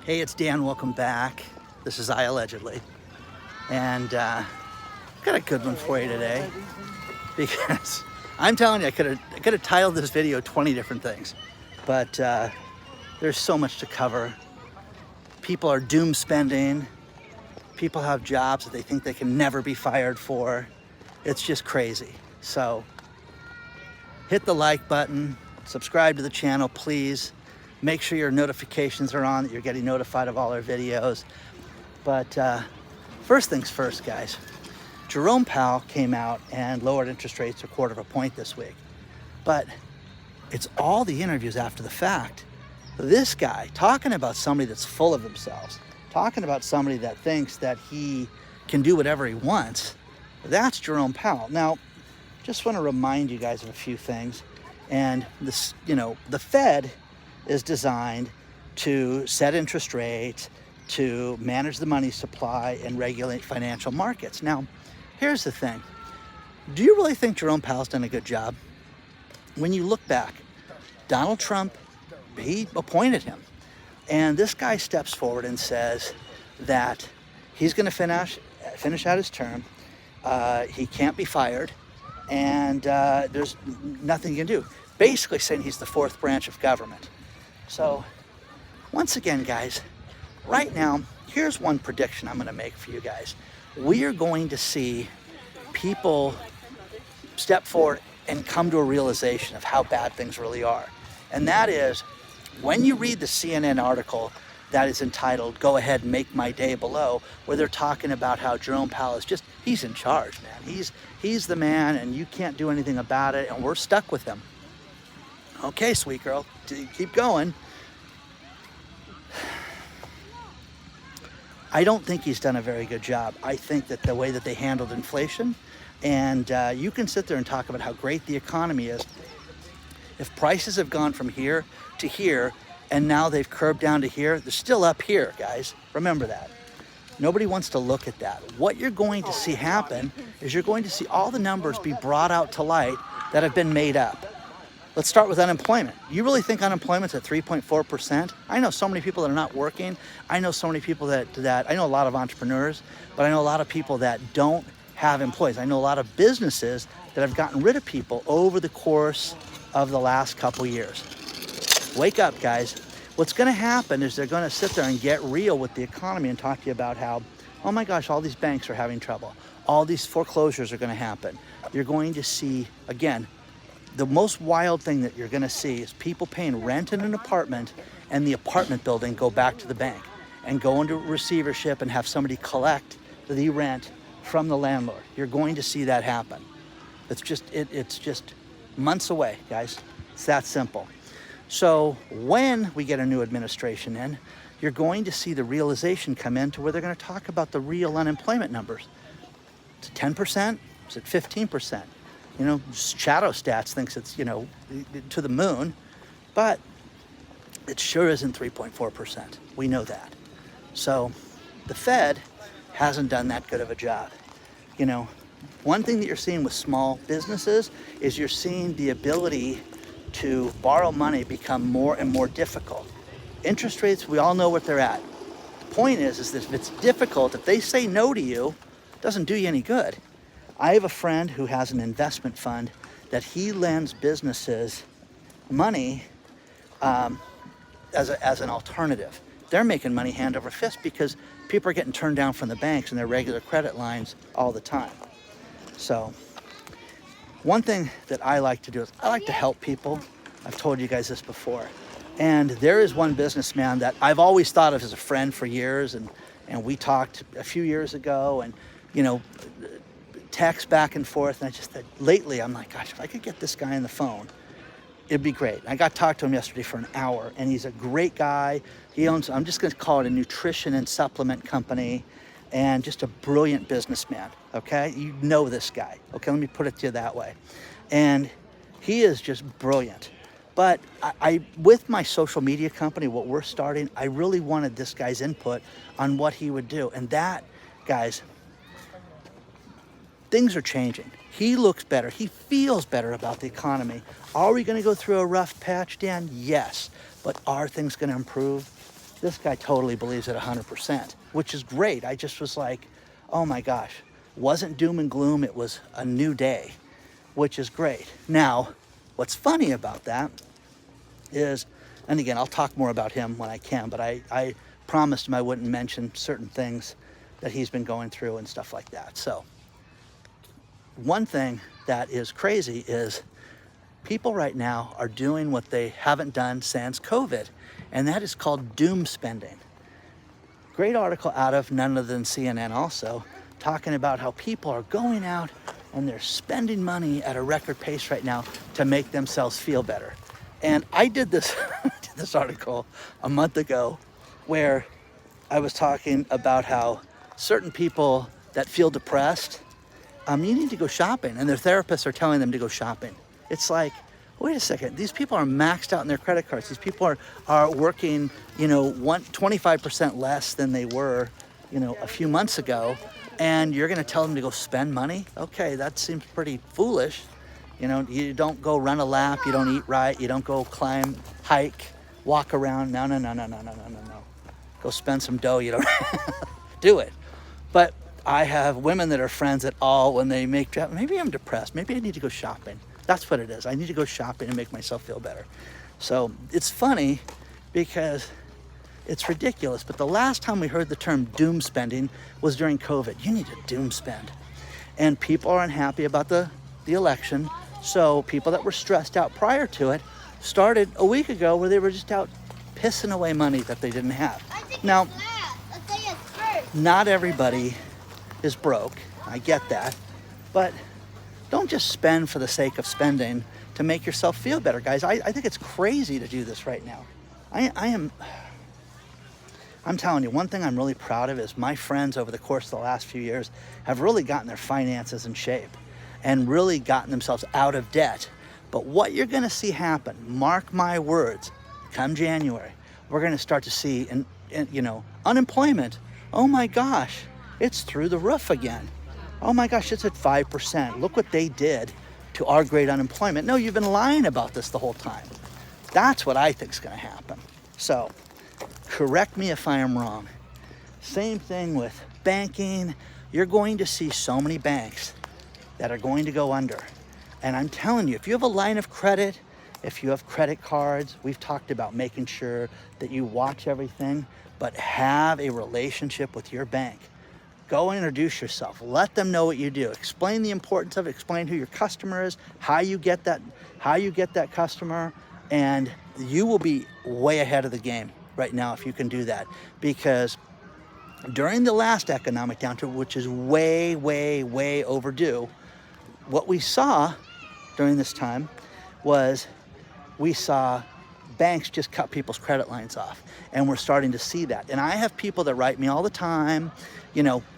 Hey, it's Dan. Welcome back. This is iAllegedly. And I've got a good one for you today because I'm telling you, I could have titled this video 20 different things, but there's so much to cover. People are doom spending. People have jobs that they think they can never be fired for. It's just crazy. So hit the like button, subscribe to the channel, please. Make sure your notifications are on, that you're getting notified of all our videos. But first things first, guys. Jerome Powell came out and lowered interest rates a 1/4 point this week. But it's all the interviews after the fact. This guy talking about somebody that's full of themselves, talking about somebody that thinks that he can do whatever he wants. That's Jerome Powell. Now, just want to remind you guys of a few things. And this, the Fed is designed to set interest rates, to manage the money supply, and regulate financial markets. Now, here's the thing. Do you really think Jerome Powell's done a good job? When you look back, Donald Trump, he appointed him. And this guy steps forward and says that he's going to finish out his term. He can't be fired. And there's nothing you can do. Basically saying he's the fourth branch of government. So, once again, guys, right now, here's one prediction I'm going to make for you guys. We are going to see people step forward and come to a realization of how bad things really are. And that is, when you read the CNN article that is entitled, "Go Ahead and Make My Day Below," where they're talking about how Jerome Powell is he's in charge, man. He's the man, and you can't do anything about it, and we're stuck with him. Okay, sweet girl, keep going. I don't think he's done a very good job. I think that the way that they handled inflation, and you can sit there and talk about how great the economy is. If prices have gone from here to here, and now they've curbed down to here, they're still up here, guys. Remember that. Nobody wants to look at that. What you're going to see happen is you're going to see all the numbers be brought out to light that have been made up. Let's start with unemployment. You really think unemployment's at 3.4%? I know so many people that are not working. I know so many people that I know a lot of entrepreneurs, but I know a lot of people that don't have employees. I know a lot of businesses that have gotten rid of people over the course of the last couple years. Wake up, guys. What's going to happen is they're going to sit there and get real with the economy and talk to you about how, oh my gosh, all these banks are having trouble. All these foreclosures are going to happen. You're going to see, again, the most wild thing that you're going to see is people paying rent in an apartment, and the apartment building go back to the bank and go into receivership and have somebody collect the rent from the landlord. You're going to see that happen. It's just months away, guys. It's that simple. So when we get a new administration in, you're going to see the realization come in to where they're going to talk about the real unemployment numbers. Is it 10%? Is it 15%? Shadow Stats thinks it's, to the moon, but it sure isn't 3.4%. We know that. So the Fed hasn't done that good of a job. One thing that you're seeing with small businesses is you're seeing the ability to borrow money become more and more difficult. Interest rates, we all know what they're at. The point is that if it's difficult, if they say no to you, it doesn't do you any good. I have a friend who has an investment fund that he lends businesses money as an alternative. They're making money hand over fist because people are getting turned down from the banks and their regular credit lines all the time. So one thing that I like to do is I like to help people. I've told you guys this before. And there is one businessman that I've always thought of as a friend for years, and we talked a few years ago, and text back and forth, and I just said, lately, I'm like, gosh, if I could get this guy on the phone, it'd be great. I got to talk to him yesterday for an hour, and he's a great guy. He owns, I'm just going to call it a nutrition and supplement company, and just a brilliant businessman, okay? You know this guy, okay? Let me put it to you that way. And he is just brilliant. But I with my social media company, what we're starting, I really wanted this guy's input on what he would do. And that, guys, things are changing. He looks better. He feels better about the economy. Are we going to go through a rough patch, Dan? Yes. But are things going to improve? This guy totally believes it 100%, which is great. I just was like, oh my gosh, wasn't doom and gloom, it was a new day, which is great. Now, what's funny about that is, and again, I'll talk more about him when I can, but I promised him I wouldn't mention certain things that he's been going through and stuff like that. So one thing that is crazy is people right now are doing what they haven't done since COVID, and that is called doom spending. Great article out of none other than CNN also, talking about how people are going out and they're spending money at a record pace right now to make themselves feel better. And I did this, this article a month ago where I was talking about how certain people that feel depressed, you need to go shopping, and their therapists are telling them to go shopping. It's like, wait a second, these people are maxed out in their credit cards. These people are working, 25% less than they were, a few months ago, and you're gonna tell them to go spend money? Okay, that seems pretty foolish. You don't go run a lap, you don't eat right, you don't go climb, hike, walk around. No. Go spend some dough, you don't do it. But I have women that are friends at all when they make, maybe I'm depressed, maybe I need to go shopping. That's what it is. I need to go shopping and make myself feel better. So it's funny because it's ridiculous, but the last time we heard the term doom spending was during COVID. You need to doom spend. And people are unhappy about the election. So people that were stressed out prior to it started a week ago where they were just out pissing away money that they didn't have. Now, not everybody is broke. I get that. But don't just spend for the sake of spending to make yourself feel better, guys. I think it's crazy to do this right now. I'm telling you, one thing I'm really proud of is my friends over the course of the last few years have really gotten their finances in shape and really gotten themselves out of debt. But what you're gonna see happen, mark my words, come January, we're gonna start to see, unemployment, oh my gosh, it's through the roof again. Oh my gosh, it's at 5%. Look what they did to our great unemployment. No, you've been lying about this the whole time. That's what I think is gonna happen. So, correct me if I am wrong. Same thing with banking. You're going to see so many banks that are going to go under. And I'm telling you, if you have a line of credit, if you have credit cards, we've talked about making sure that you watch everything, but have a relationship with your bank. Go and introduce yourself. Let them know what you do. Explain the importance of it. Explain who your customer is, how you get that customer, and you will be way ahead of the game right now if you can do that. Because during the last economic downturn, which is way, way, way overdue, what we saw during this time was we saw banks just cut people's credit lines off, and we're starting to see that. And I have people that write me all the time.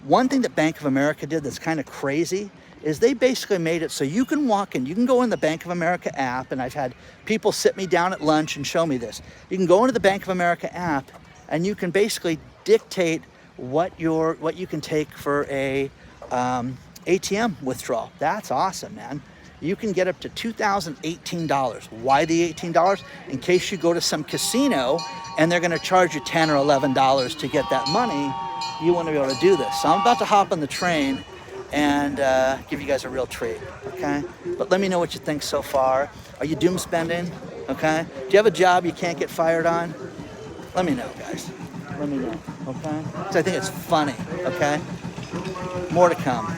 One thing that Bank of America did that's kind of crazy is they basically made it so you can walk in, you can go in the Bank of America app, and I've had people sit me down at lunch and show me this. You can go into the Bank of America app and you can basically dictate what you can take for a ATM withdrawal. That's awesome, man. You can get up to $2,018. Why the $18? In case you go to some casino and they're gonna charge you $10 or $11 to get that money, you wanna be able to do this. So I'm about to hop on the train and give you guys a real treat, okay? But let me know what you think so far. Are you doom spending, okay? Do you have a job you can't get fired on? Let me know, guys. Let me know, okay? Because I think it's funny, okay? More to come.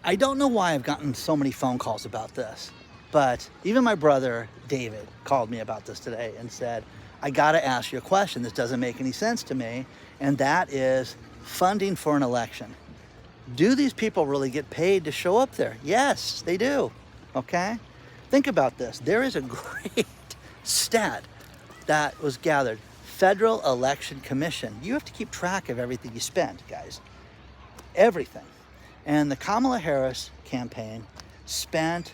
I don't know why I've gotten so many phone calls about this, but even my brother, David, called me about this today and said, I gotta ask you a question. This doesn't make any sense to me, and that is funding for an election. Do these people really get paid to show up there? Yes, they do, okay? Think about this. There is a great stat that was gathered. Federal Election Commission. You have to keep track of everything you spend, guys. Everything. And the Kamala Harris campaign spent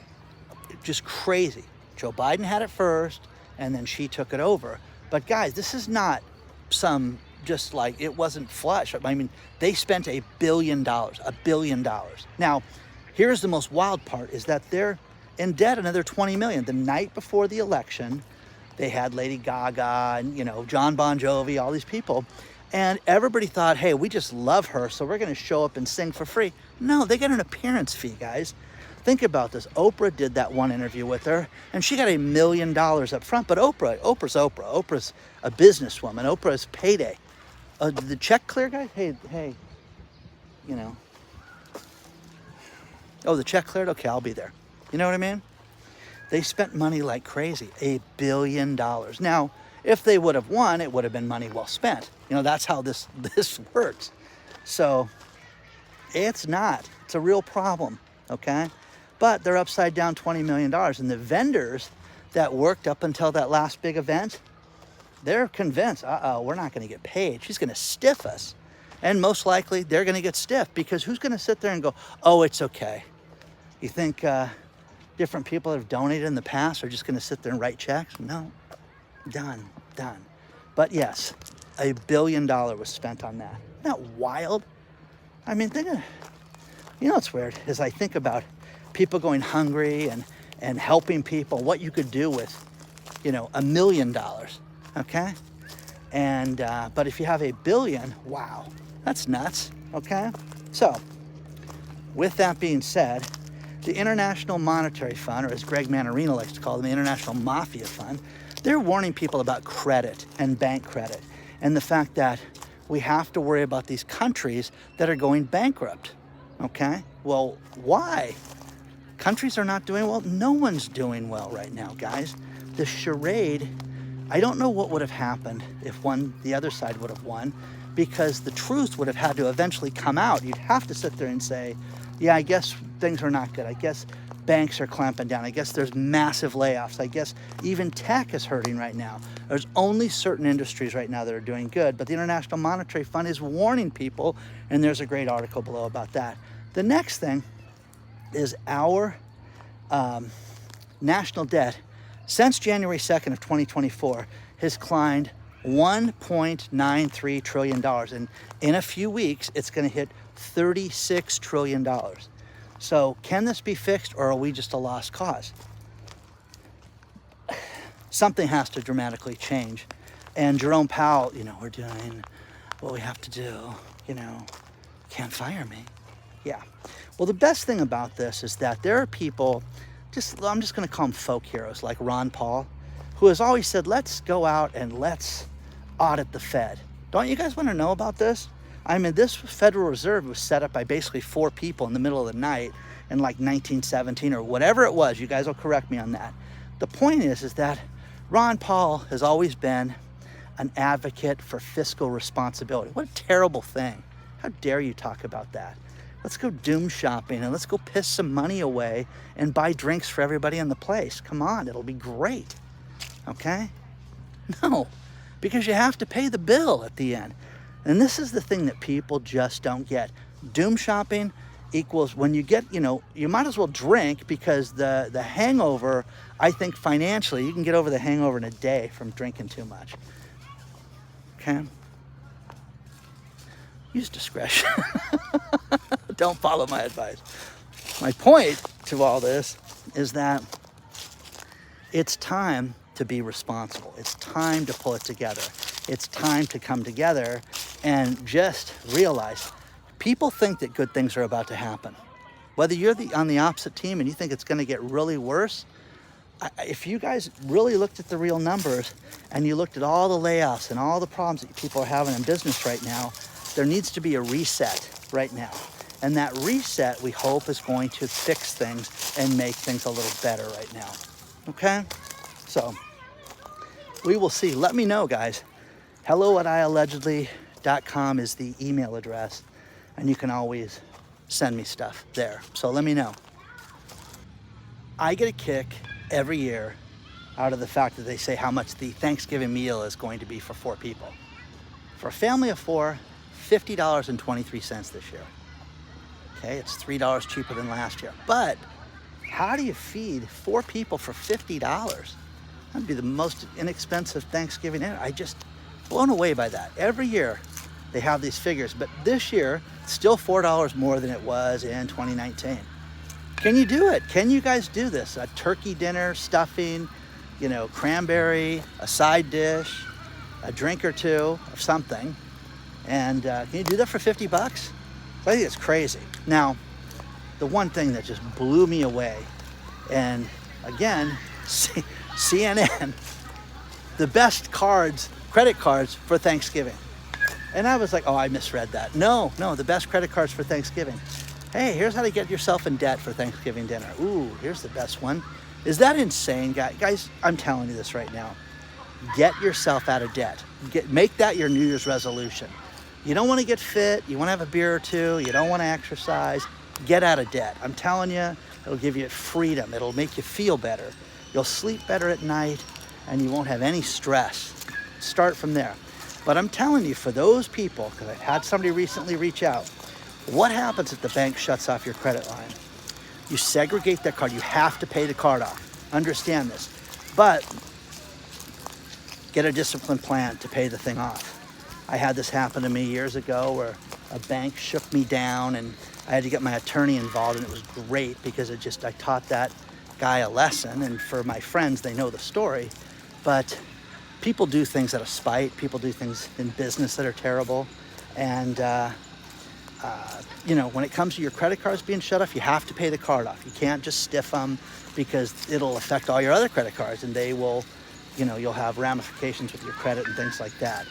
just crazy. Joe Biden had it first, and then she took it over. But guys, this is not some just like, it wasn't flush. I mean, they spent $1 billion, $1 billion. Now, here's the most wild part is that they're in debt another 20 million. The night before the election, they had Lady Gaga and, you know, John Bon Jovi, all these people. And everybody thought, hey, we just love her, so we're going to show up and sing for free. No, they get an appearance fee, guys. Think about this. Oprah did that one interview with her, and she got $1 million up front. But Oprah's Oprah. Oprah's a businesswoman. Oprah's payday. Did the check clear, guys? Hey, you know. Oh, the check cleared? Okay, I'll be there. You know what I mean? They spent money like crazy. $1 billion. Now, if they would have won, it would have been money well spent. You know, that's how this works. So it's not. It's a real problem, okay? But they're upside down $20 million. And the vendors that worked up until that last big event, they're convinced, we're not going to get paid. She's going to stiff us. And most likely, they're going to get stiffed, because who's going to sit there and go, oh, it's okay? You think different people that have donated in the past are just going to sit there and write checks? No. Done. But yes, $1 billion was spent on that. Isn't that wild? I mean, you know what's weird is I think about people going hungry and helping people, what you could do with, you know, $1 million, okay? And, but if you have $1 billion, wow, that's nuts, okay? So, with that being said, the International Monetary Fund, or as Greg Manarino likes to call them, the International Mafia Fund, they're warning people about credit and bank credit and the fact that we have to worry about these countries that are going bankrupt, okay? Well, why? Countries are not doing well. No one's doing well right now, guys. The charade, I don't know what would have happened if the other side would have won, because the truth would have had to eventually come out. You'd have to sit there and say, yeah, I guess things are not good. I guess banks are clamping down. I guess there's massive layoffs. I guess even tech is hurting right now. There's only certain industries right now that are doing good, but the International Monetary Fund is warning people, and there's a great article below about that. The next thing is our national debt since January 2nd of 2024 has climbed $1.93 trillion. And in a few weeks, it's going to hit $36 trillion. So can this be fixed, or are we just a lost cause? Something has to dramatically change. And Jerome Powell, you know, we're doing what we have to do, you know, can't fire me. Yeah. Well, the best thing about this is that there are people, I'm just going to call them folk heroes, like Ron Paul, who has always said, let's go out and let's audit the Fed. Don't you guys want to know about this? I mean, this Federal Reserve was set up by basically 4 people in the middle of the night in like 1917 or whatever it was. You guys will correct me on that. The point is that Ron Paul has always been an advocate for fiscal responsibility. What a terrible thing. How dare you talk about that? Let's go doom shopping and let's go piss some money away and buy drinks for everybody in the place. Come on, it'll be great. Okay? No, because you have to pay the bill at the end. And this is the thing that people just don't get. Doom shopping equals when you get, you know, you might as well drink, because the hangover, I think financially, you can get over the hangover in a day from drinking too much. Okay? Use discretion. Don't follow my advice. My point to all this is that it's time to be responsible. It's time to pull it together. It's time to come together and just realize people think that good things are about to happen. Whether you're on the opposite team and you think it's going to get really worse, if you guys really looked at the real numbers and you looked at all the layoffs and all the problems that people are having in business right now, there needs to be a reset right now. And that reset, we hope, is going to fix things and make things a little better right now. Okay? So, we will see. Let me know, guys. hello@iallegedly.com is the email address. And you can always send me stuff there. So let me know. I get a kick every year out of the fact that they say how much the Thanksgiving meal is going to be for 4 people. For a family of 4, $50.23 this year. Okay, it's $3 cheaper than last year. But how do you feed 4 people for $50? That'd be the most inexpensive Thanksgiving ever. I just blown away by that. Every year they have these figures, but this year, still $4 more than it was in 2019. Can you do it? Can you guys do this? A turkey dinner, stuffing, you know, cranberry, a side dish, a drink or two of something. And can you do that for 50 bucks? I think it's crazy. Now, the one thing that just blew me away, and again, CNN, the best credit cards for Thanksgiving. And I was like, oh, I misread that. No, the best credit cards for Thanksgiving. Hey, here's how to get yourself in debt for Thanksgiving dinner. Ooh, here's the best one. Is that insane, guys? I'm telling you this right now. Get yourself out of debt. Make that your New Year's resolution. You don't want to get fit. You want to have a beer or two. You don't want to exercise. Get out of debt. I'm telling you, it'll give you freedom. It'll make you feel better. You'll sleep better at night, and you won't have any stress. Start from there. But I'm telling you, for those people, because I've had somebody recently reach out, what happens if the bank shuts off your credit line? You segregate that card. You have to pay the card off. Understand this. But get a disciplined plan to pay the thing off. I had this happen to me years ago where a bank shook me down and I had to get my attorney involved, and it was great because I taught that guy a lesson. And for my friends, they know the story. But people do things out of spite. People do things in business that are terrible. And, you know, when it comes to your credit cards being shut off, you have to pay the card off. You can't just stiff them because it'll affect all your other credit cards, and they will, you know, you'll have ramifications with your credit and things like that.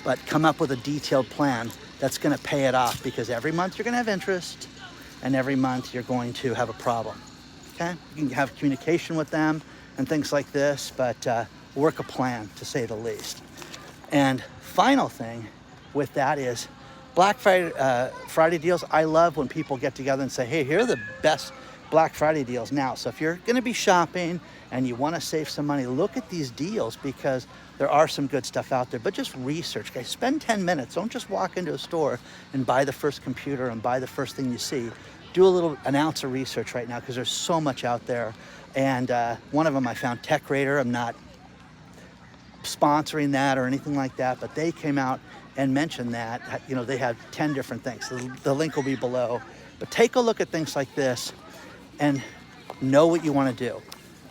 But come up with a detailed plan that's going to pay it off, because every month you're going to have interest and every month you're going to have a problem. Okay? You can have communication with them and things like this, but work a plan, to say the least. And final thing with that is Black Friday deals. I love when people get together and say, hey, here are the best Black Friday deals now. So if you're going to be shopping and you want to save some money, look at these deals, because there are some good stuff out there. But just research, guys. Spend 10 minutes. Don't just walk into a store and buy the first computer and buy the first thing you see. Do an ounce of research right now, because there's so much out there. And one of them I found, Tech Radar. I'm not sponsoring that or anything like that, but they came out and mentioned that, you know, they have 10 different things. The link will be below. But take a look at things like this and know what you want to do.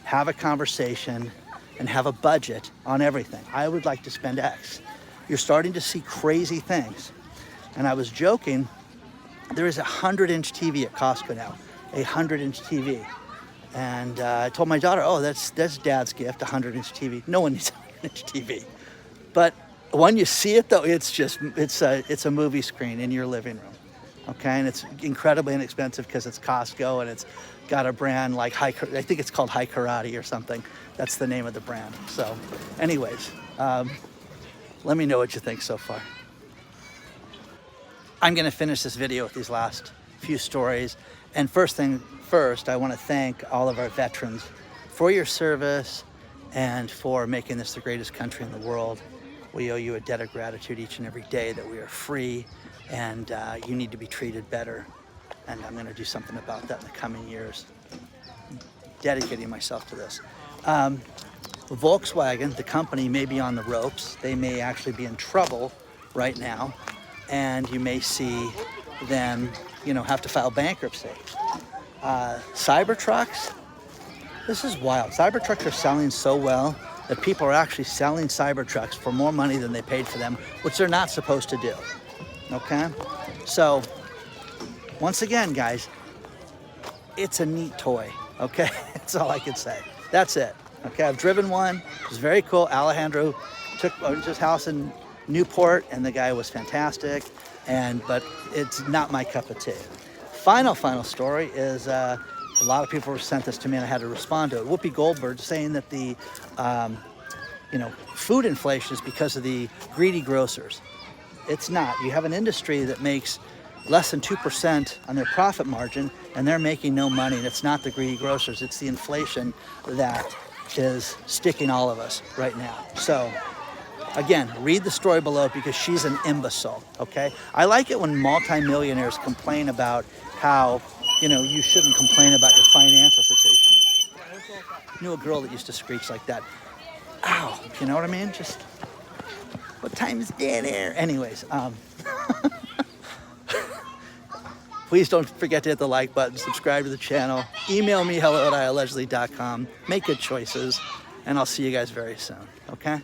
Have a conversation and have a budget on everything. I would like to spend X. You're starting to see crazy things. And I was joking, there is a 100-inch TV at Costco now, a 100-inch TV. And I told my daughter, oh, that's Dad's gift, a 100-inch TV. No one needs a 100-inch TV. But when you see it, though, it's a movie screen in your living room. Okay, and it's incredibly inexpensive because it's Costco and it's got a brand like I think it's called High Karate or something. That's the name of the brand. So anyways, let me know what you think so far. I'm going to finish this video with these last few stories. And first thing first, I want to thank all of our veterans for your service and for making this the greatest country in the world. We owe you a debt of gratitude each and every day that we are free, and you need to be treated better. And I'm going to do something about that in the coming years, dedicating myself to this. Volkswagen, the company, may be on the ropes. They may actually be in trouble right now, and you may see them, you know, have to file bankruptcy. Cybertrucks, this is wild. Cybertrucks are selling so well that people are actually selling Cybertrucks for more money than they paid for them, which they're not supposed to do. Okay? So, once again, guys, it's a neat toy. Okay? That's all I can say. That's it. Okay? I've driven one. It was very cool. Alejandro took his house in Newport, and the guy was fantastic. But it's not my cup of tea. Final story is a lot of people sent this to me, and I had to respond to it. Whoopi Goldberg saying that the food inflation is because of the greedy grocers. It's not. You have an industry that makes less than 2% on their profit margin, and they're making no money, and it's not the greedy grocers. It's the inflation that is sticking all of us right now. So, again, read the story below, because she's an imbecile, okay? I like it when multimillionaires complain about how, you shouldn't complain about your financial situation. I knew a girl that used to screech like that. Ow, you know what I mean? Just, what time is dinner? Anyways, Please don't forget to hit the like button, subscribe to the channel, email me hello@iallegedly.com, make good choices, and I'll see you guys very soon, okay?